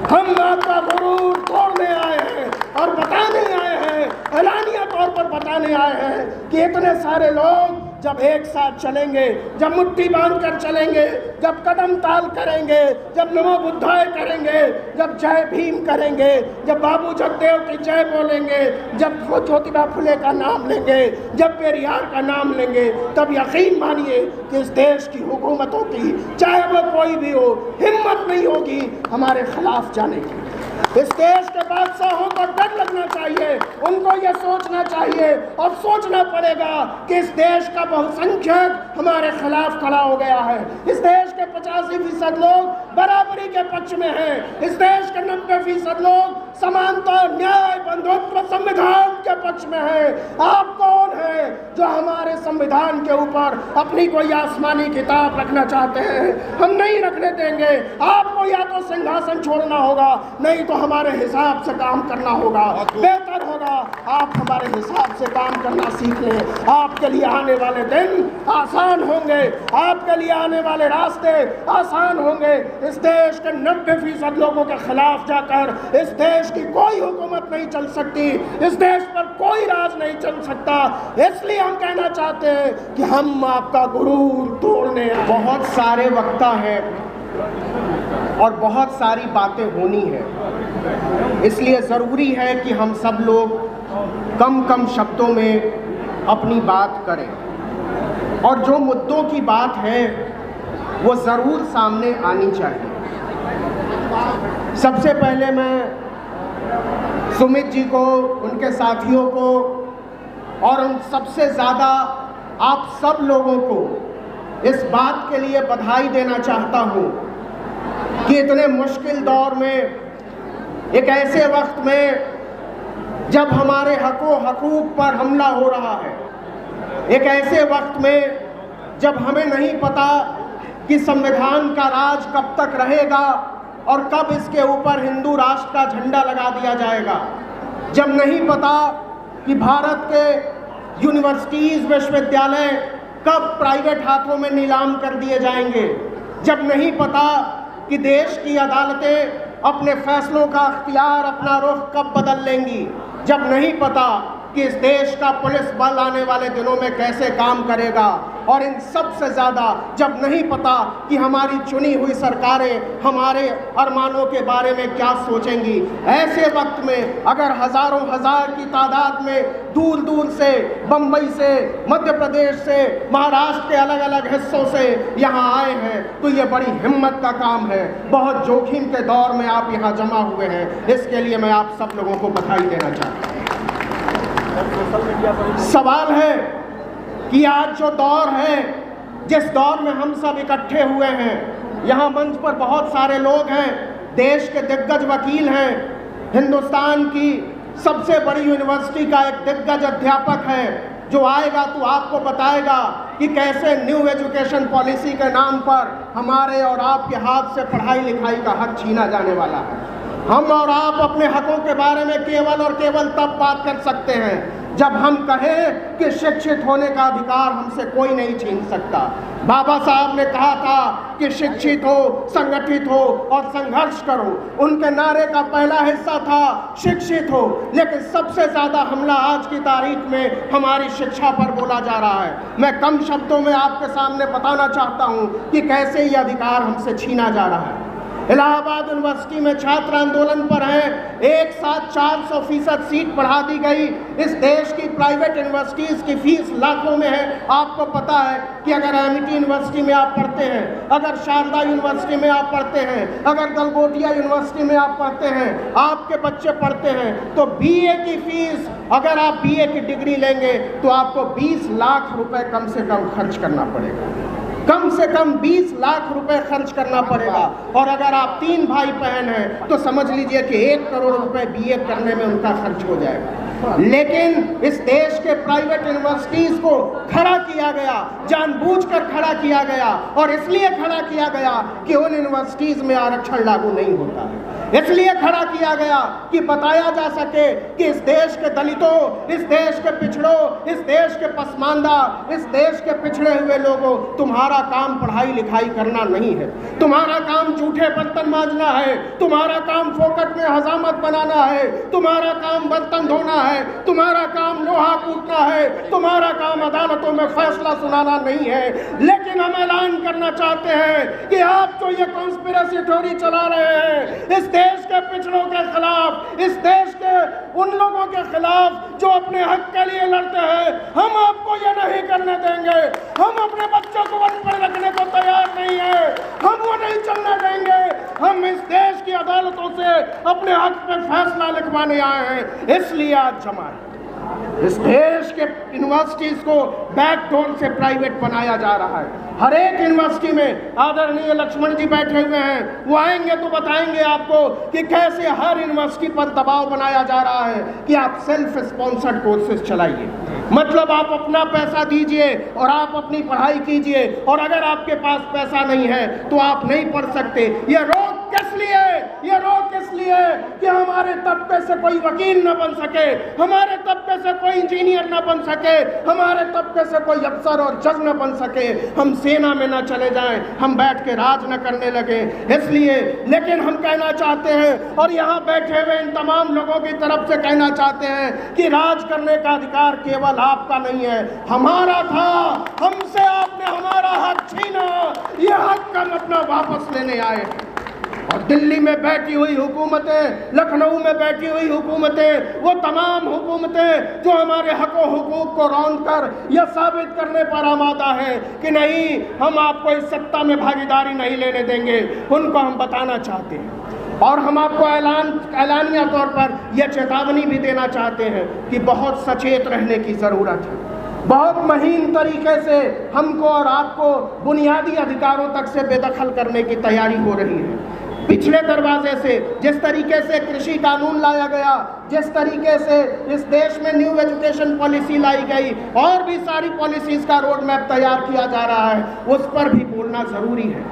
हम आपका गुरूर तोड़ने आए हैं और बताने आए हैं, ऐलानिया तौर पर बताने आए हैं कि इतने सारे लोग जब एक साथ चलेंगे, जब मुट्ठी बांधकर चलेंगे, जब कदम ताल करेंगे, जब नमो बुद्धाय करेंगे, जब जय भीम करेंगे, जब बाबू जगदेव की जय बोलेंगे, जब ज्योतिबा फुले का नाम लेंगे, जब पेरियार का नाम लेंगे, तब यकीन मानिए कि इस देश की हुकूमतों की, चाहे वो कोई भी हो, हिम्मत नहीं होगी हमारे खिलाफ जाने की। इस देश के बादशाहों को डर लगना चाहिए, उनको ये सोचना चाहिए और सोचना पड़ेगा कि इस देश का बहुसंख्यक हमारे खिलाफ खड़ा हो गया है। इस देश के 85% लोग बराबरी के पक्ष में हैं। इस देश के 90% लोग समानता, न्याय, बंधुत्व, संविधान के पक्ष में हैं। आप कौन हैं जो हमारे संविधान के ऊपर अपनी कोई आसमानी किताब रखना चाहते हैं? हम नहीं रखने देंगे। आपको या तो सिंहासन छोड़ना होगा, नहीं तो हमारे हिसाब से काम करना होगा। बेहतर होगा आप हमारे हिसाब से काम करना सीख लें। आपके लिए आने वाले दिन आसान होंगे, आपके लिए आने वाले रास्ते आसान होंगे। इस देश के 90% लोगों के खिलाफ जाकर इस देश की कोई हुकूमत नहीं चल सकती, इस देश पर कोई राज नहीं चल सकता। इसलिए हम कहना चाहते हैं कि हम आपका गुरूर तोड़ने आए। बहुत सारे वक्ता हैं और बहुत सारी बातें होनी है, इसलिए ज़रूरी है कि हम सब लोग कम कम शब्दों में अपनी बात करें और जो मुद्दों की बात है वो ज़रूर सामने आनी चाहिए। सबसे पहले मैं सुमित जी को, उनके साथियों को और उन सबसे ज़्यादा आप सब लोगों को इस बात के लिए बधाई देना चाहता हूँ कि इतने मुश्किल दौर में, एक ऐसे वक्त में जब हमारे हकूक़ पर हमला हो रहा है, एक ऐसे वक्त में जब हमें नहीं पता कि संविधान का राज कब तक रहेगा और कब इसके ऊपर हिंदू राष्ट्र का झंडा लगा दिया जाएगा, जब नहीं पता कि भारत के यूनिवर्सिटीज़, विश्वविद्यालय कब प्राइवेट हाथों में नीलाम कर दिए जाएंगे, जब नहीं पता कि देश की अदालतें अपने फैसलों का अख्तियार, अपना रुख कब बदल लेंगी, जब नहीं पता कि इस देश का पुलिस बल आने वाले दिनों में कैसे काम करेगा, और इन सब से ज़्यादा जब नहीं पता कि हमारी चुनी हुई सरकारें हमारे अरमानों के बारे में क्या सोचेंगी, ऐसे वक्त में अगर हज़ारों हज़ार की तादाद में दूर दूर से, बम्बई से, मध्य प्रदेश से, महाराष्ट्र के अलग अलग हिस्सों से यहाँ आए हैं, तो ये बड़ी हिम्मत का काम है। बहुत जोखिम के दौर में आप यहाँ जमा हुए हैं, इसके लिए मैं आप सब लोगों को बधाई देना चाहता हूँ। सवाल है कि आज जो दौर है, जिस दौर में हम सब इकट्ठे हुए हैं, यहाँ मंच पर बहुत सारे लोग हैं, देश के दिग्गज वकील हैं, हिंदुस्तान की सबसे बड़ी यूनिवर्सिटी का एक दिग्गज अध्यापक है जो आएगा तो आपको बताएगा कि कैसे न्यू एजुकेशन पॉलिसी के नाम पर हमारे और आपके हाथ से पढ़ाई लिखाई का हक छीना जाने वाला है। हम और आप अपने हकों के बारे में केवल और केवल तब बात कर सकते हैं जब हम कहें कि शिक्षित होने का अधिकार हमसे कोई नहीं छीन सकता। बाबा साहब ने कहा था कि शिक्षित हो, संगठित हो और संघर्ष करो। उनके नारे का पहला हिस्सा था शिक्षित हो, लेकिन सबसे ज़्यादा हमला आज की तारीख में हमारी शिक्षा पर बोला जा रहा है। मैं कम शब्दों में आपके सामने बताना चाहता हूँ कि कैसे ये अधिकार हमसे छीना जा रहा है। इलाहाबाद यूनिवर्सिटी में छात्र आंदोलन पर हैं, एक साथ 400% सीट बढ़ा दी गई। इस देश की प्राइवेट यूनिवर्सिटीज़ की फीस लाखों में है। आपको पता है कि अगर एमिटी यूनिवर्सिटी में आप पढ़ते हैं, अगर शारदा यूनिवर्सिटी में आप पढ़ते हैं, अगर गलगोटिया यूनिवर्सिटी में आप पढ़ते हैं, आपके बच्चे पढ़ते हैं, तो बीए की फीस, अगर आप बीए की डिग्री लेंगे तो आपको 20 लाख रुपए कम से कम खर्च करना पड़ेगा। कम से कम 20 लाख रुपए खर्च करना पड़ेगा। और अगर आप 3 भाई बहन हैं तो समझ लीजिए कि 1 करोड़ रुपए बीए करने में उनका खर्च हो जाएगा। लेकिन इस देश के प्राइवेट यूनिवर्सिटीज़ को खड़ा किया गया, जानबूझकर खड़ा किया गया, और इसलिए खड़ा किया गया कि उन यूनिवर्सिटीज़ में आरक्षण लागू नहीं होता है। इसलिए खड़ा किया गया कि बताया जा सके कि इस देश के दलितों, इस देश के पिछड़ों, इस देश के पसमानदा, इस देश के पिछड़े हुए लोगों, तुम्हारा काम पढ़ाई लिखाई करना नहीं है, तुम्हारा काम जूठे बर्तन मांजना है, तुम्हारा काम फोकट में हजामत बनाना है, तुम्हारा काम बर्तन धोना है, तुम्हारा काम लोहा कूटना है, तुम्हारा काम अदालतों में फैसला सुनाना नहीं है। लेकिन हम ऐलान करना चाहते हैं कि आप जो ये कॉन्स्पिरेसी थ्योरी चला रहे हैं इस देश के पिछड़ों के खिलाफ, इस देश के उन लोगों के खिलाफ जो अपने हक के लिए लड़ते हैं, हम आपको ये नहीं करने देंगे। हम अपने बच्चों को अनपढ़ रखने को तैयार नहीं है, हम वो नहीं चलने देंगे। हम इस देश की अदालतों से अपने हक में फैसला लिखवाने आए हैं, इसलिए आज जमा है। इस देश के यूनिवर्सिटीज को बैकडोर से प्राइवेट बनाया जा रहा है। हर एक यूनिवर्सिटी में आदरणीय लक्ष्मण जी बैठे हुए हैं, वो आएंगे तो बताएंगे आपको कि कैसे हर यूनिवर्सिटी पर दबाव बनाया जा रहा है कि आप सेल्फ स्पॉन्सर्ड कोर्सेज चलाइए, मतलब आप अपना पैसा दीजिए और आप अपनी पढ़ाई कीजिए, और अगर आपके पास पैसा नहीं है तो आप नहीं पढ़ सकते। ये रोक किस लिए? ये रोक इसलिए कि हमारे तबके से कोई वकील न बन सके, हमारे तबके से कोई इंजीनियर न बन सके, हमारे तबके से कोई अफसर और जज न बन सके, हम सेना में न चले जाएं, हम बैठ के राज न करने लगे। इसलिए लेकिन हम कहना चाहते हैं और यहाँ बैठे हुए इन तमाम लोगों की तरफ से कहना चाहते हैं कि राज करने का अधिकार केवल आपका नहीं है, हमारा था। हमसे आपने हमारा हक छीना, ये हक का मतलब वापस लेने आए। और दिल्ली में बैठी हुई हुकूमतें, लखनऊ में बैठी हुई हुकूमतें, वो तमाम हुकूमतें जो हमारे हक और हुकूक को रौंद कर यह साबित करने पर आमादा है कि नहीं, हम आपको इस सत्ता में भागीदारी नहीं लेने देंगे, उनको हम बताना चाहते हैं। और हम आपको ऐलानिया तौर पर यह चेतावनी भी देना चाहते हैं कि बहुत सचेत रहने की ज़रूरत है। बहुत महीन तरीके से हमको और आपको बुनियादी अधिकारों तक से बेदखल करने की तैयारी हो रही है। पिछले दरवाजे से जिस तरीके से कृषि कानून लाया गया, जिस तरीके से इस देश में न्यू एजुकेशन पॉलिसी लाई गई, और भी सारी पॉलिसीज़ का रोड मैप तैयार किया जा रहा है, उस पर भी बोलना ज़रूरी है।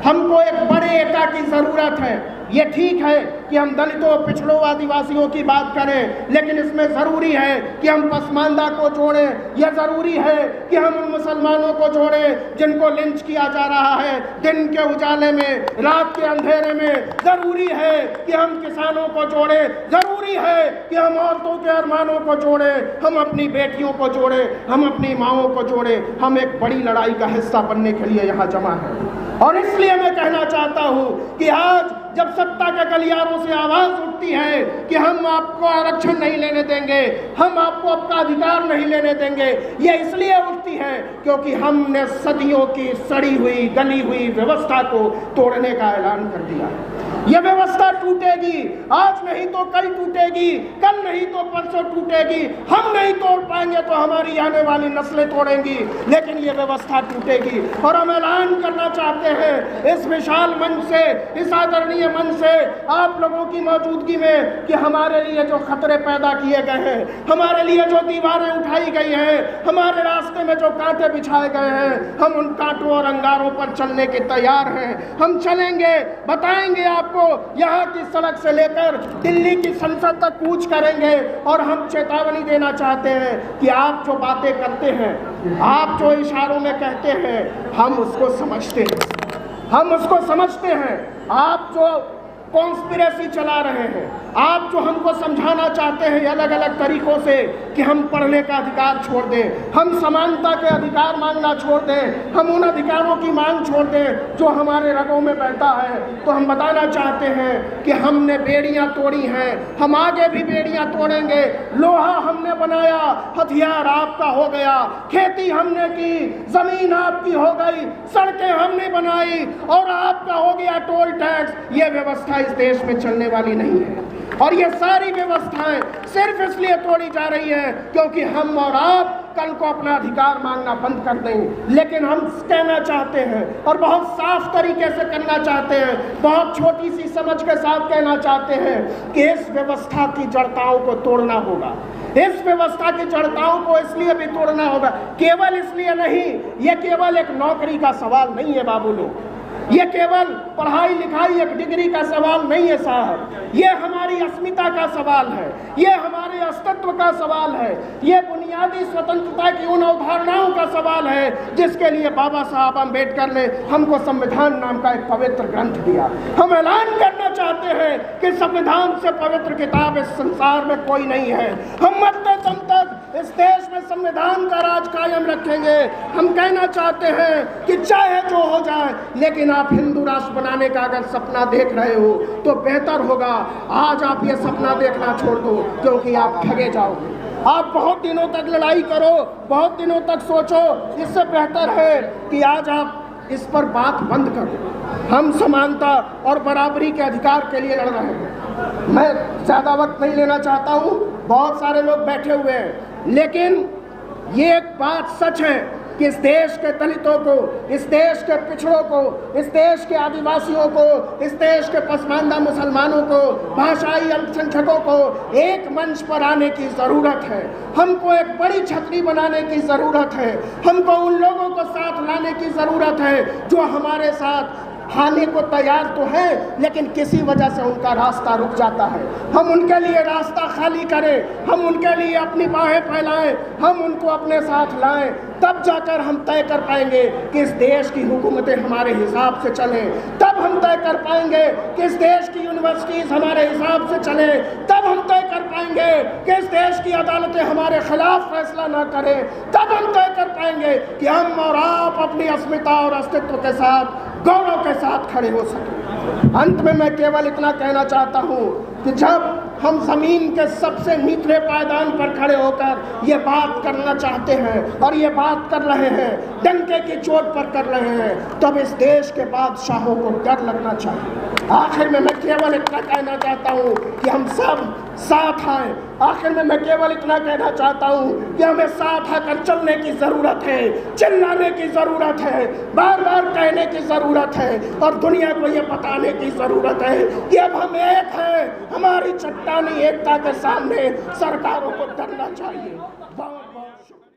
हमको एक बड़े एकता की ज़रूरत है। ये ठीक है कि हम दलितों, पिछड़ों, आदिवासियों की बात करें, लेकिन इसमें ज़रूरी है कि हम पसमानदा को जोड़ें। यह ज़रूरी है कि हम उन मुसलमानों को जोड़ें जिनको लिंच किया जा रहा है दिन के उजाले में, रात के अंधेरे में। ज़रूरी है कि हम किसानों को जोड़ें, ज़रूरी है कि हम औरतों के अरमानों को जोड़ें, हम अपनी बेटियों को जोड़ें, हम अपनी माँओं को जोड़ें। हम एक बड़ी लड़ाई का हिस्सा बनने के लिए यहाँ जमा है। और इसलिए मैं कहना चाहता हूँ कि आज जब सत्ता के गलियारों से आवाज़ उठती है कि हम आपको आरक्षण नहीं लेने देंगे, हम आपको आपका अधिकार नहीं लेने देंगे, ये इसलिए उठती है क्योंकि हमने सदियों की सड़ी हुई, गली हुई व्यवस्था को तोड़ने का ऐलान कर दिया है। यह व्यवस्था टूटेगी, आज नहीं तो कल टूटेगी, कल नहीं तो परसों टूटेगी। हम नहीं तोड़ पाएंगे तो हमारी आने वाली नस्लें तोड़ेंगी, लेकिन ये व्यवस्था टूटेगी। और हम ऐलान करना चाहते हैं इस विशाल मंच से, इस आदरणीय मंच से, आप लोगों की मौजूदगी में कि हमारे लिए जो खतरे पैदा किए गए हैं, हमारे लिए जो दीवारें उठाई गई हैं, हमारे रास्ते में जो कांटे बिछाए गए हैं, हम उन कांटों और अंगारों पर चलने के तैयार हैं। हम चलेंगे, बताएंगे आपको, यहाँ की सड़क से लेकर दिल्ली की संसद तक कूच करेंगे। और हम चेतावनी देना चाहते हैं कि आप जो बातें करते हैं, आप जो इशारों में कहते हैं, हम उसको समझते हैं, हम उसको समझते हैं। आप जो कॉन्स्पिरेसी चला रहे हैं, आप जो हमको समझाना चाहते हैं अलग अलग तरीकों से कि हम पढ़ने का अधिकार छोड़ दें, हम समानता के अधिकार मांगना छोड़ दें, हम उन अधिकारों की मांग छोड़ दें जो हमारे रगों में बहता है, तो हम बताना चाहते हैं कि हमने बेड़ियां तोड़ी हैं, हम आगे भी बेड़ियां तोड़ेंगे। लोहा हमने बनाया, हथियार आपका हो गया, खेती हमने की, जमीन आपकी हो गई, सड़कें हमने बनाई और आपका हो गया टोल टैक्स। ये व्यवस्था इस देश में चलने वाली नहीं है। और ये सारी व्यवस्थाएं सिर्फ इसलिए तोड़ी जा रही है क्योंकि हम और आप कल को अपना अधिकार मांगना बंद कर दें। लेकिन हम कहना चाहते हैं और बहुत साफ तरीके से करना चाहते हैं, बहुत छोटी सी समझ के साथ कहना चाहते हैं कि इस व्यवस्था की जड़ताओं को तोड़ना होगा। इस व्यवस्था की जड़ताओं को इसलिए भी तोड़ना होगा, केवल इसलिए नहीं, ये केवल एक नौकरी का सवाल नहीं है बाबू लोग, ये केवल पढ़ाई लिखाई एक डिग्री का सवाल नहीं है साहब, ये हमारी अस्मिता का सवाल है, ये हमारे अस्तित्व का सवाल है, ये बुनियादी स्वतंत्रता की उन अवधारणाओं का सवाल है जिसके लिए बाबा साहब अम्बेडकर ने हमको संविधान नाम का एक पवित्र ग्रंथ दिया। हम ऐलान करना चाहते हैं कि संविधान से पवित्र किताब इस संसार में कोई नहीं है। हम मरते दम तक इस देश में संविधान का राज कायम रखेंगे। हम कहना चाहते हैं कि चाहे जो हो जाए, लेकिन आप हिंदू राष्ट्र बनाने का अगर सपना देख रहे हो तो बेहतर होगा आज आप ये सपना देखना छोड़ दो, क्योंकि आप ठगे जाओगे। आप बहुत दिनों तक लड़ाई करो, बहुत दिनों तक सोचो, इससे बेहतर है कि आज आप इस पर बात बंद करो। हम समानता और बराबरी के अधिकार के लिए लड़ रहे हैं। मैं ज़्यादा वक्त नहीं लेना चाहता हूँ, बहुत सारे लोग बैठे हुए हैं, लेकिन ये एक बात सच है कि इस देश के दलितों को, इस देश के पिछड़ों को, इस देश के आदिवासियों को, इस देश के पसमानदा मुसलमानों को, भाषाई अल्पसंख्यकों को एक मंच पर आने की ज़रूरत है। हमको एक बड़ी छतरी बनाने की ज़रूरत है। हमको उन लोगों को साथ लाने की ज़रूरत है जो हमारे साथ आने को तैयार तो है, लेकिन किसी वजह से उनका रास्ता रुक जाता है। हम उनके लिए रास्ता खाली करें, हम उनके लिए अपनी बाहें फैलाएं, हम उनको अपने साथ लाएं, तब जाकर हम तय कर पाएंगे कि इस देश की हुकूमतें हमारे हिसाब से चलें। तब हम तय कर पाएंगे कि इस देश की यूनिवर्सिटीज़ हमारे हिसाब से चलें। तब हम तय कर पाएंगे कि इस देश की अदालतें हमारे खिलाफ फैसला ना करें। तब हम तय कर पाएंगे कि हम और आप अपनी अस्मिता और अस्तित्व के साथ, गौरव के साथ खड़े हो सकें। अंत में मैं केवल इतना कहना चाहता हूँ कि जब हम ज़मीन के सबसे निचले पायदान पर खड़े होकर ये बात करना चाहते हैं और ये बात कर रहे हैं, डंके की चोट पर कर रहे हैं, तब इस देश के बादशाहों को डर लगना चाहिए। आखिर में मैं केवल इतना कहना चाहता हूँ कि हम सब साथ आएँ। आखिर में मैं केवल इतना कहना चाहता हूँ कि हमें साथ आकर चलने की ज़रूरत है, चिल्लाने की ज़रूरत है, बार बार कहने की ज़रूरत है और दुनिया को ये बताने की ज़रूरत है कि अब हम एक हैं। हमारी चट्टानी एकता के सामने सरकारों को डरना चाहिए। बहुत बहुत शुक्रिया।